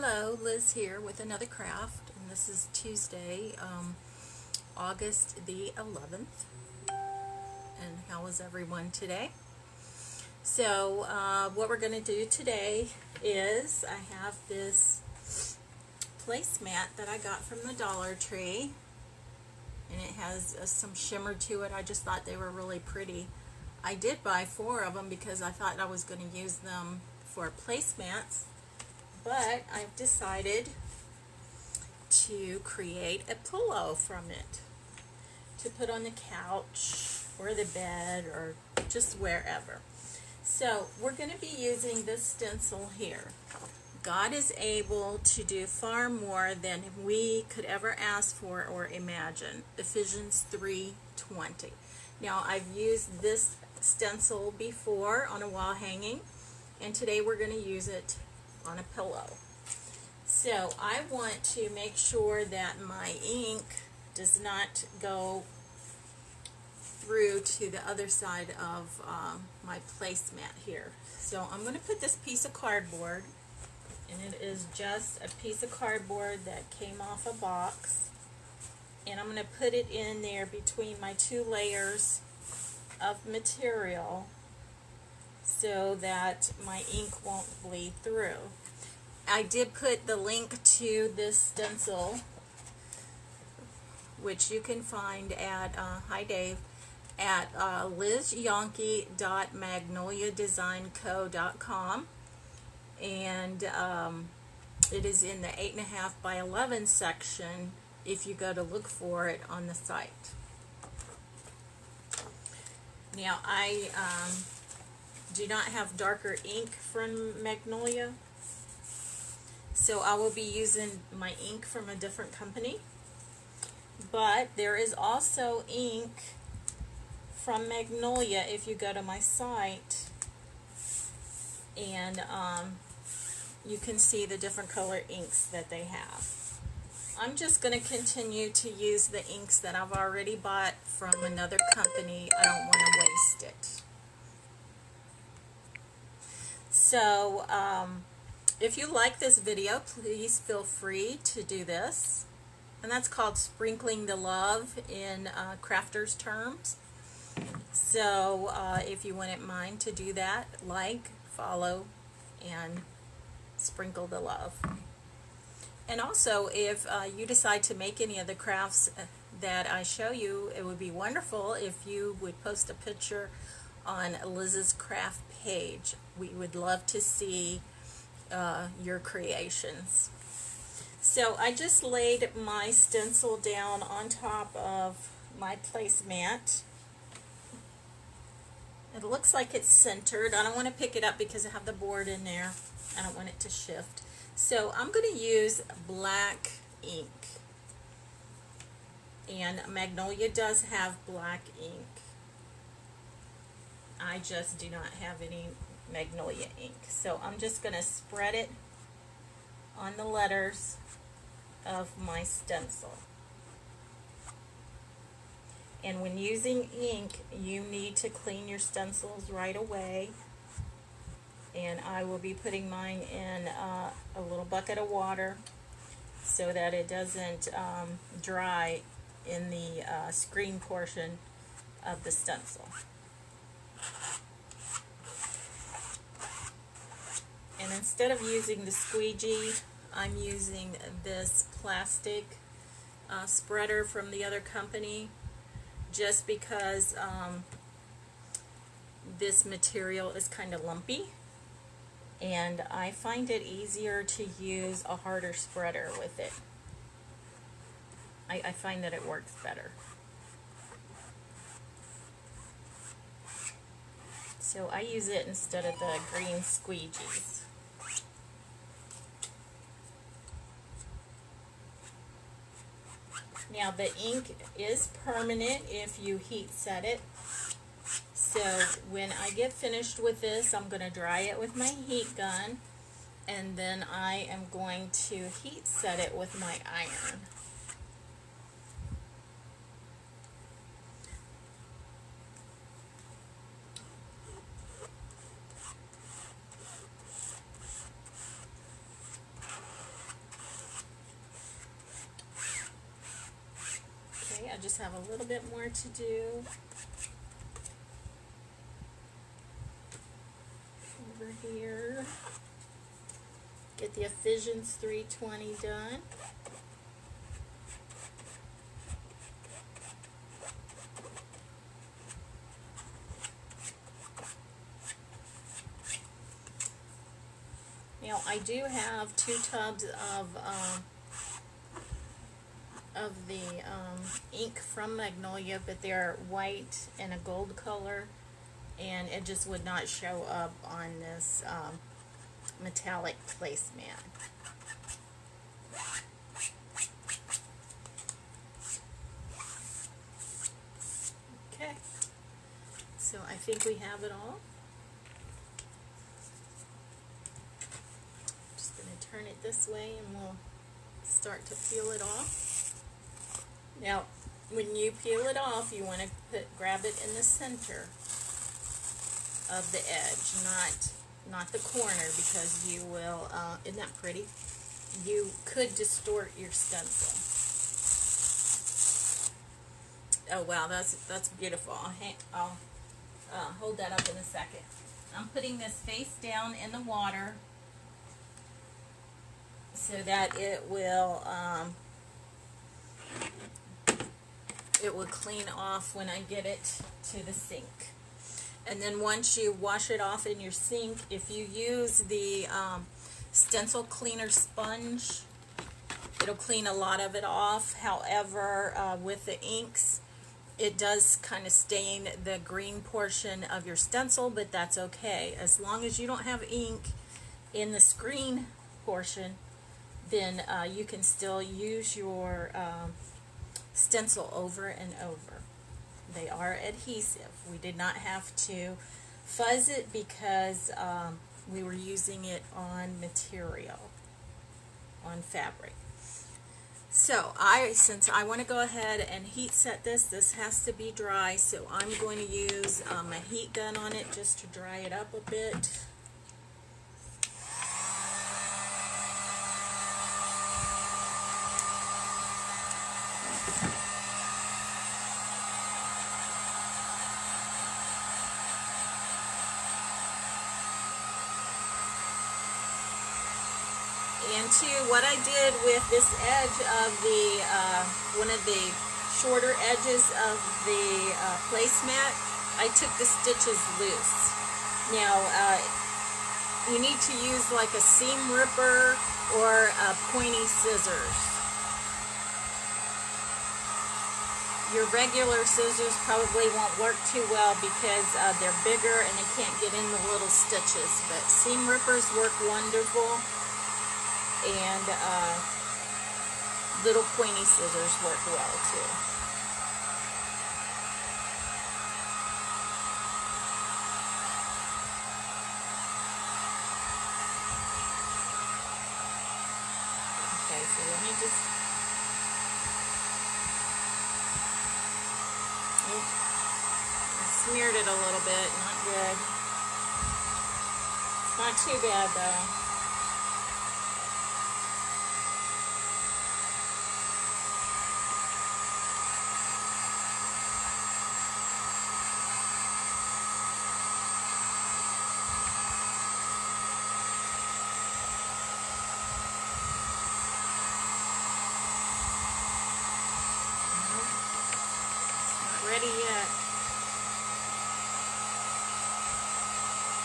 Hello, Liz here with another craft, and this is Tuesday, August the 11th. And how is everyone today? So, what we're going to do today is I have this placemat that I got from the Dollar Tree, and it has some shimmer to it. I just thought they were really pretty. I did buy 4 of them because I thought I was going to use them for placemats. But I've decided to create a pillow from it to put on the couch or the bed or just wherever. So we're going to be using this stencil here. God is able to do far more than we could ever ask for or imagine. Ephesians 3:20. Now I've used this stencil before on a wall hanging, and today we're going to use it on a pillow. So I want to make sure that my ink does not go through to the other side of my placemat here. So I'm going to put this piece of cardboard, and it is just a piece of cardboard that came off a box, and I'm going to put it in there between my 2 layers of material so that my ink won't bleed through. I did put the link to this stencil, which you can find at, hi Dave, at lizyonke.magnoliadesignco.com, and it is in the 8.5 by 11 section if you go to look for it on the site. Now I do not have darker ink from Magnolia, so I will be using my ink from a different company. But there is also ink from Magnolia if you go to my site, and you can see the different color inks that they have. I'm just going to continue to use the inks that I've already bought from another company. I don't want to waste it. So, if you like this video, please feel free to do this. And that's called sprinkling the love in crafters terms. So, if you wouldn't mind to do that, like, follow, and sprinkle the love. And also, if you decide to make any of the crafts that I show you, it would be wonderful if you would post a picture on Liz's craft page. We would love to see your creations. So I just laid my stencil down on top of my placemat. It looks like it's centered. I don't want to pick it up because I have the board in there. I don't want it to shift. So I'm going to use black ink. And Magnolia does have black ink. I just do not have any Magnolia ink. So I'm just going to spread it on the letters of my stencil. And when using ink, you need to clean your stencils right away. And I will be putting mine in a little bucket of water so that it doesn't dry in the screen portion of the stencil. And instead of using the squeegee, I'm using this plastic spreader from the other company, just because this material is kind of lumpy, and I find it easier to use a harder spreader with it. I find that it works better. So I use it instead of the green squeegees. Now the ink is permanent if you heat set it. So when I get finished with this, I'm going to dry it with my heat gun, and then I am going to heat set it with my iron. just have a little bit more to do. Over here. Get the Ephesians 3:20 done. Now I do have 2 tubs of the ink from Magnolia, but they're white and a gold color, and it just would not show up on this metallic placemat. Okay, so I think we have it all. Just going to turn it this way and we'll start to peel it off. Now, when you peel it off, you want to grab it in the center of the edge, not the corner, because you will, isn't that pretty? You could distort your stencil. Oh wow, that's beautiful. I'll hold that up in a second. I'm putting this face down in the water so that it will clean off when I get it to the sink. And then once you wash it off in your sink, if you use the stencil cleaner sponge, it'll clean a lot of it off. However, with the inks, it does kind of stain the green portion of your stencil, but that's okay. As long as you don't have ink in the screen portion, then you can still use your stencil over and over. They are adhesive. We did not have to fuzz it because we were using it on material, on fabric. So since I want to go ahead and heat set this has to be dry, so I'm going to use a heat gun on it just to dry it up a bit. And too, what I did with this edge of the, one of the shorter edges of the placemat, I took the stitches loose. Now, you need to use like a seam ripper or pointy scissors. Your regular scissors probably won't work too well because they're bigger and they can't get in the little stitches, but seam rippers work wonderful. And little pointy scissors work well too. Okay, so let me just... I smeared it a little bit, not good. It's not too bad though. Ready yet.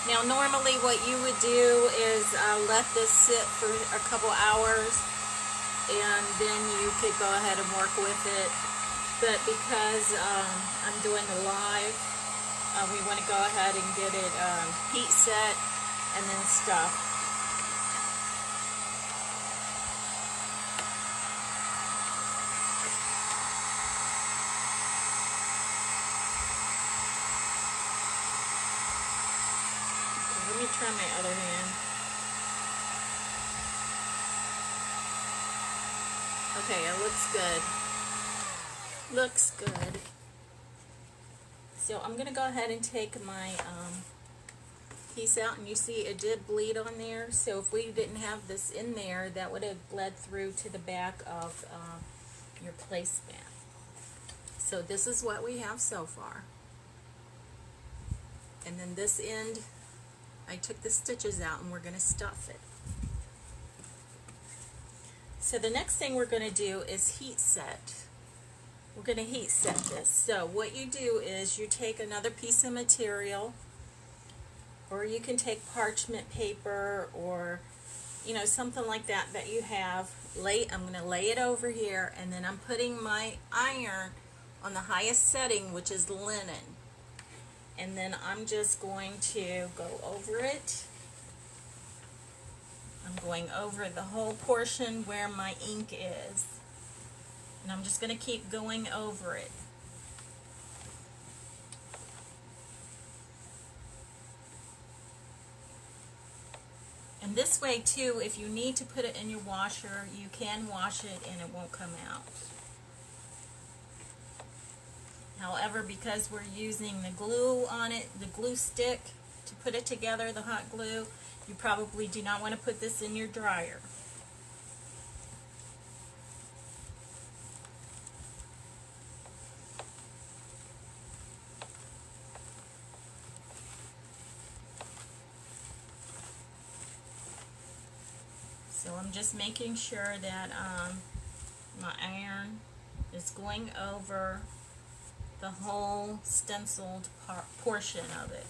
Now normally what you would do is let this sit for a couple hours and then you could go ahead and work with it, but because I'm doing the live, we want to go ahead and get it heat set and then stuff. Let me try my other hand. Okay, it looks good. Looks good. So I'm going to go ahead and take my piece out, and you see it did bleed on there. So if we didn't have this in there, that would have bled through to the back of your placemat. So this is what we have so far. And then this end, I took the stitches out and we're going to stuff it. So the next thing we're going to do is heat set. We're going to heat set this. So what you do is you take another piece of material, or you can take parchment paper, or something like that that you have. I'm going to lay it over here, and then I'm putting my iron on the highest setting, which is linen. And then I'm just going to go over it. I'm going over the whole portion where my ink is. And I'm just going to keep going over it. And this way too, if you need to put it in your washer, you can wash it and it won't come out. However, because we're using the glue on it, the glue stick to put it together, the hot glue, you probably do not want to put this in your dryer. So I'm just making sure that my iron is going over the whole stenciled portion of it.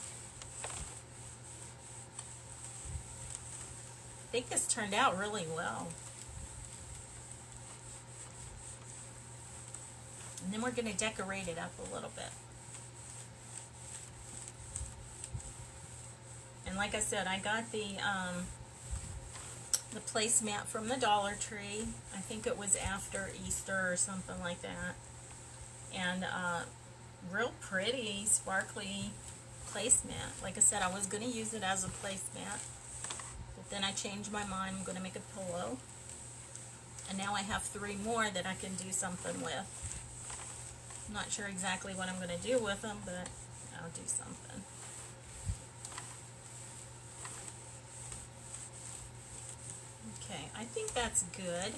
I think this turned out really well. And then we're going to decorate it up a little bit. And like I said, I got the placemat from the Dollar Tree. I think it was after Easter or something like that. And real pretty, sparkly placemat. Like I said, I was going to use it as a placemat, but then I changed my mind. I'm going to make a pillow. And now I have 3 more that I can do something with. I'm not sure exactly what I'm going to do with them, but I'll do something. Okay, I think that's good.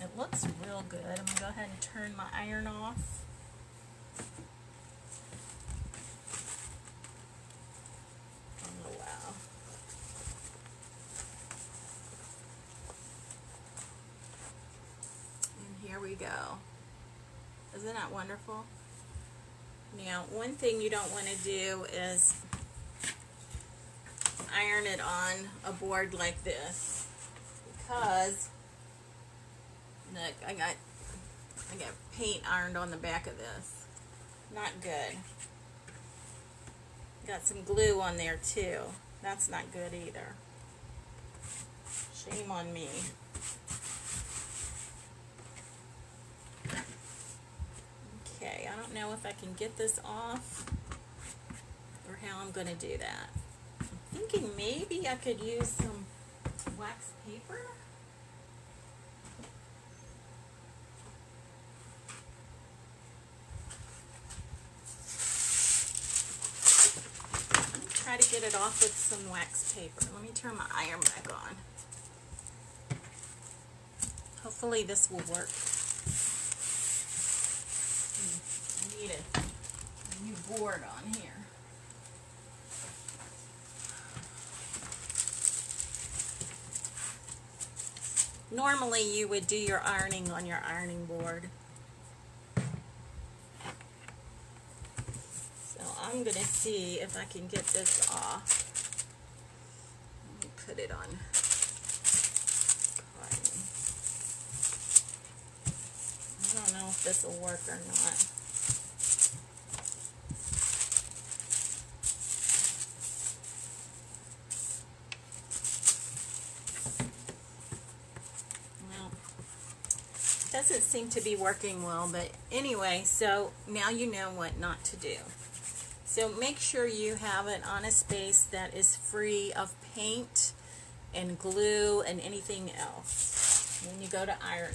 It looks real good. I'm going to go ahead and turn my iron off. Oh, wow. And here we go. Isn't that wonderful? Now, one thing you don't want to do is iron it on a board like this, because look, I got paint ironed on the back of this. Not good. Got some glue on there too. That's not good either. Shame on me. Okay, I don't know if I can get this off or how I'm going to do that. I'm thinking maybe I could use some wax paper. Try to get it off with some wax paper. Let me turn my iron back on. Hopefully this will work. I need a new board on here. Normally you would do your ironing on your ironing board. I'm going to see if I can get this off. Let me put it on cotton. I don't know if this will work or not. Well, it doesn't seem to be working well, but anyway, so now you know what not to do. So make sure you have it on a space that is free of paint and glue and anything else when you go to ironing.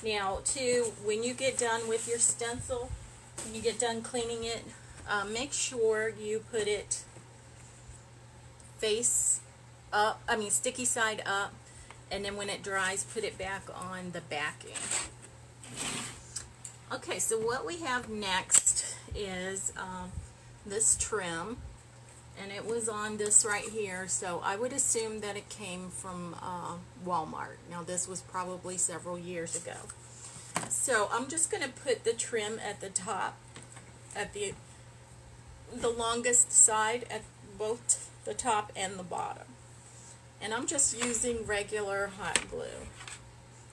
Now, too, when you get done with your stencil, when you get done cleaning it, make sure you put it face up, sticky side up, and then when it dries, put it back on the backing. Okay, so what we have next is this trim, and it was on this right here, so I would assume that it came from Walmart. Now this was probably several years ago. So I'm just going to put the trim at the top, at the longest side, at both the top and the bottom. And I'm just using regular hot glue.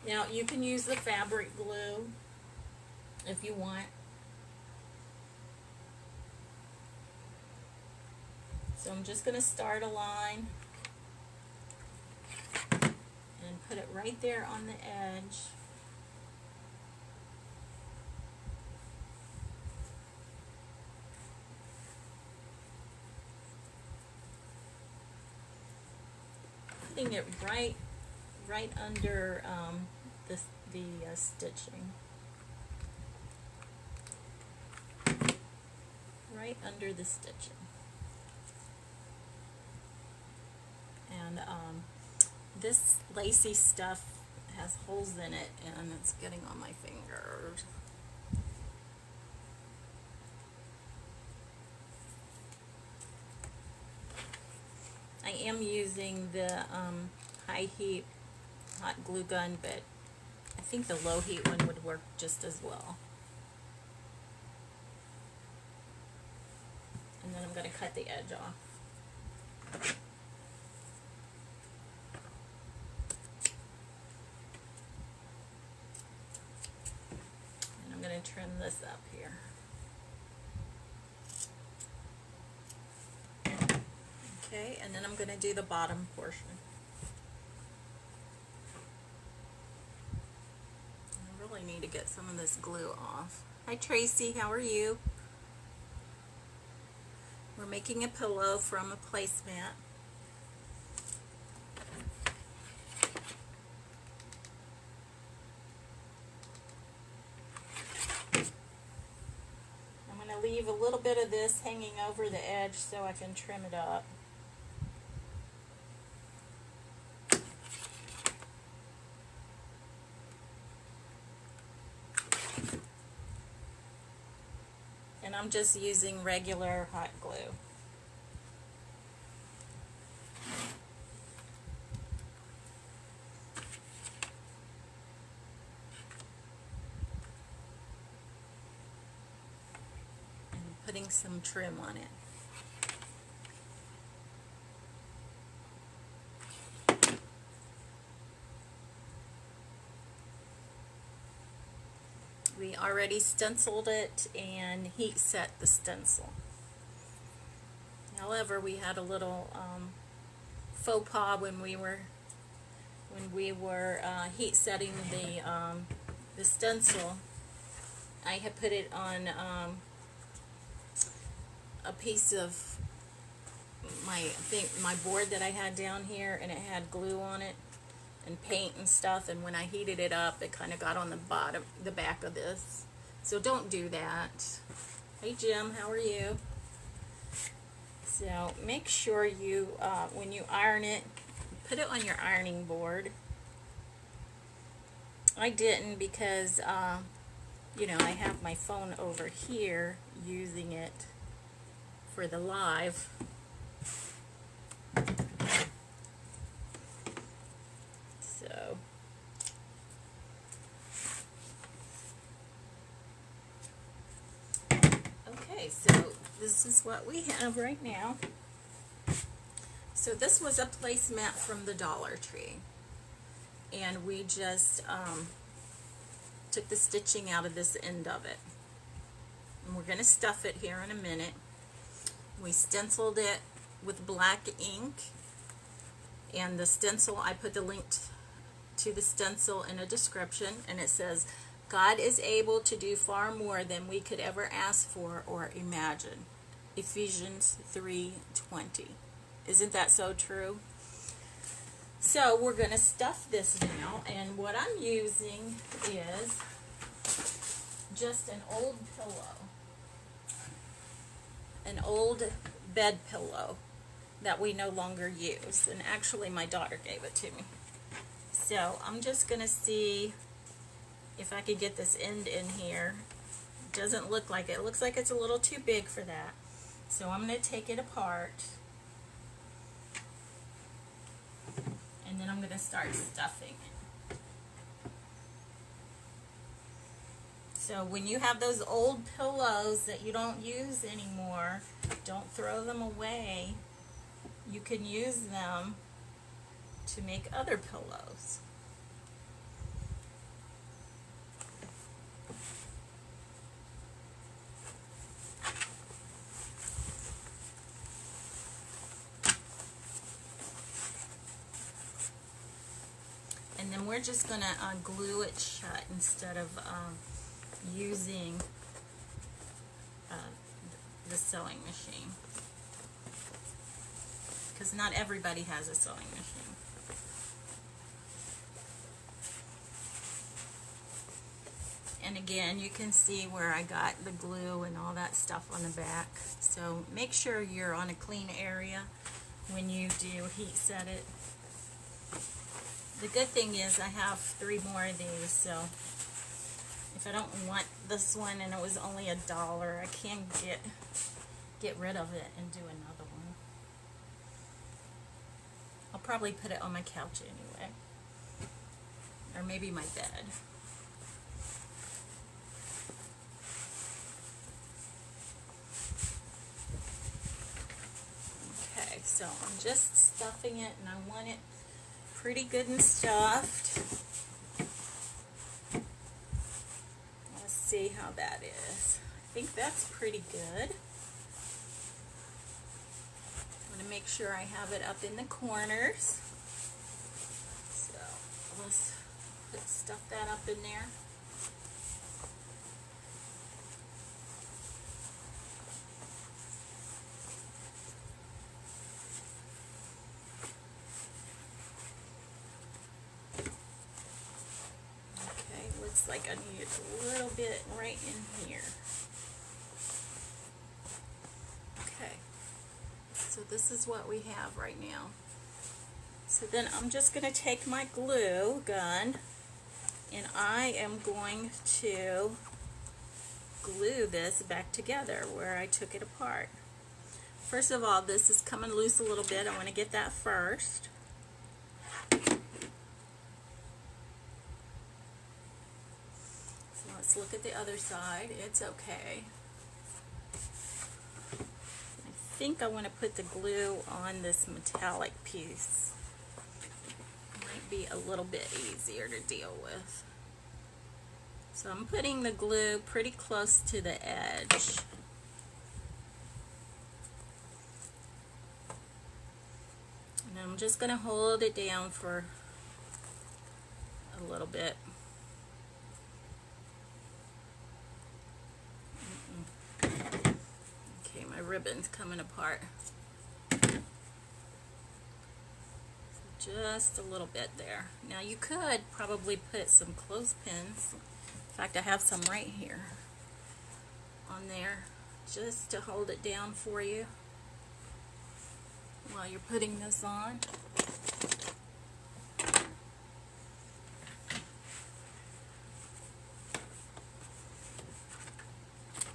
Now you can use the fabric glue if you want. So I'm just going to start a line and put it right there on the edge. Putting it right under the stitching. Right under the stitching. And this lacy stuff has holes in it, and it's getting on my fingers. I am using the high heat hot glue gun, but I think the low heat one would work just as well. And then I'm going to cut the edge off. And I'm going to trim this up here. Okay, and then I'm going to do the bottom portion. I really need to get some of this glue off. Hi Tracy, how are you? We're making a pillow from a placemat. I'm going to leave a little bit of this hanging over the edge so I can trim it up. And I'm just using regular hot glue. And putting some trim on it. We already stenciled it and heat set the stencil. However, we had a little faux pas when we were heat setting the stencil. I had put it on a piece of my board that I had down here, and it had glue on it and paint and stuff, and when I heated it up, it kind of got on the back of this. So don't do that. Hey Jim, how are you? So make sure you, when you iron it, put it on your ironing board. I didn't because, you know, I have my phone over here using it for the live. So okay, so this is what we have right now. So this was a placemat from the Dollar Tree, and we just took the stitching out of this end of it, and we're going to stuff it here in a minute. We stenciled it with black ink, and the stencil, I put the link to the stencil in a description, and it says, God is able to do far more than we could ever ask for or imagine. Ephesians 3:20. Isn't that so true? So we're going to stuff this now, and what I'm using is just an old pillow, an old bed pillow that we no longer use, and actually my daughter gave it to me. So I'm just going to see if I can get this end in here. It doesn't look like it. It looks like it's a little too big for that. So I'm going to take it apart. And then I'm going to start stuffing it. So when you have those old pillows that you don't use anymore, don't throw them away. You can use them to make other pillows. And then we're just going to glue it shut instead of using the sewing machine, because not everybody has a sewing machine. And again, you can see where I got the glue and all that stuff on the back. So make sure you're on a clean area when you do heat set it. The good thing is I have 3 more of these, so if I don't want this one and it was only $1, I can get rid of it and do another one. I'll probably put it on my couch anyway, or maybe my bed. Okay, so I'm just stuffing it, and I want it pretty good and stuffed. Let's see how that is. I think that's pretty good. I'm going to make sure I have it up in the corners. So let's stuff that up in there. Looks like I need a little bit right in here. Okay, so this is what we have right now. So then I'm just going to take my glue gun and I am going to glue this back together where I took it apart. First of all, this is coming loose a little bit. I want to get that first. Let's look at the other side. It's okay. I think I want to put the glue on this metallic piece. Might be a little bit easier to deal with. So I'm putting the glue pretty close to the edge. And I'm just going to hold it down for a little bit. Ribbon's coming apart. Just a little bit there. Now you could probably put some clothespins. In fact, I have some right here on there just to hold it down for you while you're putting this on.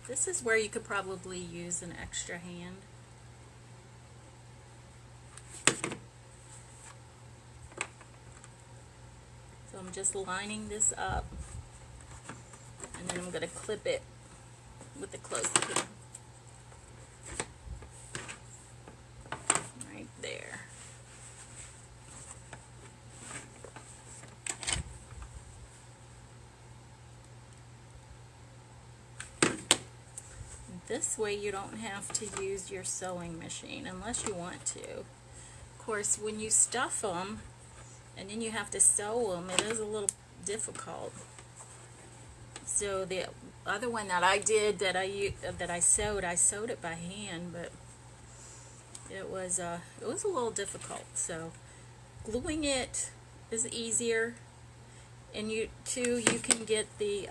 This is where you could probably use an extra hand. So I'm just lining this up, and then I'm going to clip it with the clothespin. Right there. This way you don't have to use your sewing machine unless you want to. Of course, when you stuff them and then you have to sew them, it is a little difficult. So the other one that I did that I sewed it by hand, but it was a little difficult. So gluing it is easier, and you can get the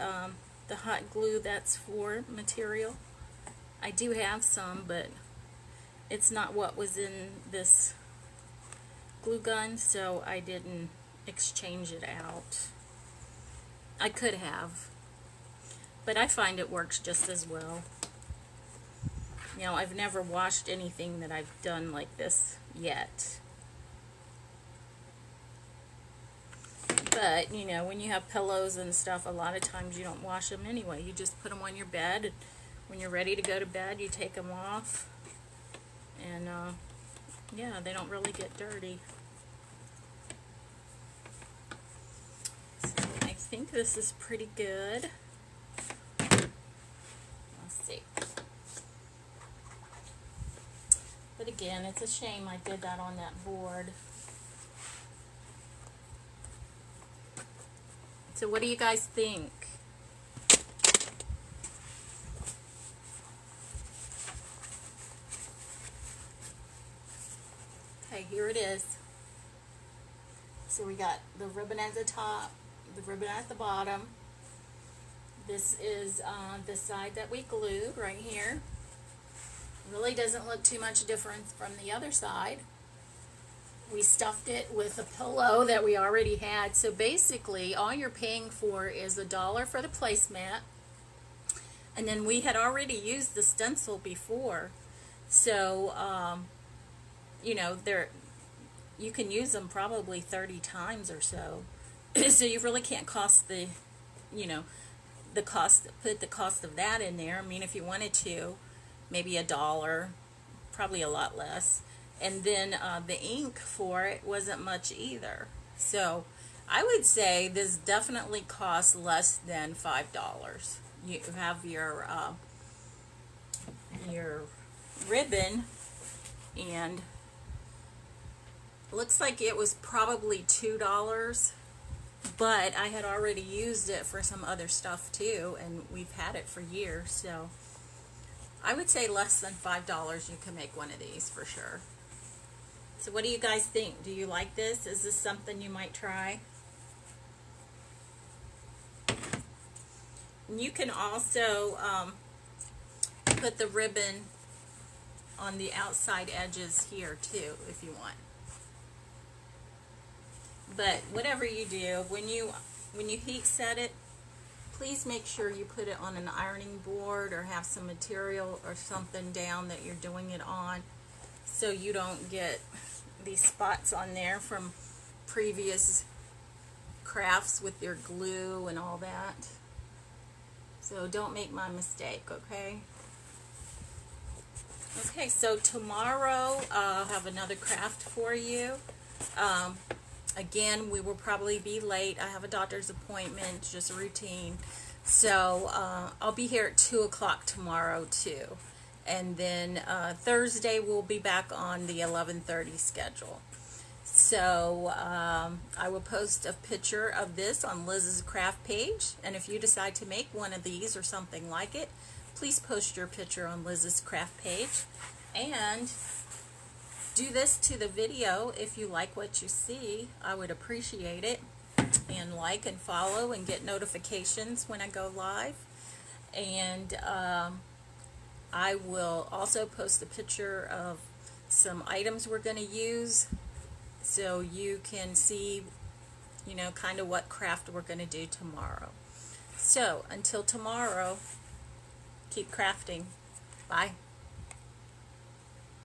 hot glue that's for material. I do have some, but it's not what was in this glue gun, so I didn't exchange it out. I could have, but I find it works just as well. You know, I've never washed anything that I've done like this yet. But, you know, when you have pillows and stuff, a lot of times you don't wash them anyway. You just put them on your bed, and when you're ready to go to bed, you take them off. And, yeah, they don't really get dirty. So I think this is pretty good. Let's see. But again, it's a shame I did that on that board. So what do you guys think? Okay, here it is. So we got the ribbon at the top, the ribbon at the bottom. This is the side that we glued right here. Really doesn't look too much different from the other side. We stuffed it with a pillow that we already had. So basically, all you're paying for is $1 for the placemat. And then we had already used the stencil before. So, you know, you can use them probably 30 times or so. So you really can't cost the, you know, put the cost of that in there. I mean, if you wanted to, maybe $1, probably a lot less. And then the ink for it wasn't much either. So I would say this definitely costs less than $5. You have your ribbon, and looks like it was probably $2, but I had already used it for some other stuff too, and we've had it for years. So I would say less than $5 you can make one of these for sure. So what do you guys think? Do you like this? Is this something you might try? And you can also put the ribbon on the outside edges here too if you want. But whatever you do, when you heat set it, please make sure you put it on an ironing board or have some material or something down that you're doing it on, so you don't get these spots on there from previous crafts with your glue and all that. So don't make my mistake, okay? Okay, so tomorrow I'll have another craft for you. Again, we will probably be late. I have a doctor's appointment, just a routine. So I'll be here at 2 o'clock tomorrow too. And then Thursday we'll be back on the 11:30 schedule. So I will post a picture of this on Liz's craft page. And if you decide to make one of these or something like it, please post your picture on Liz's craft page. And do this to the video if you like what you see. I would appreciate it. And like and follow and get notifications when I go live. And I will also post a picture of some items we're going to use, so you can see, you know, kind of what craft we're going to do tomorrow. So until tomorrow, keep crafting. Bye.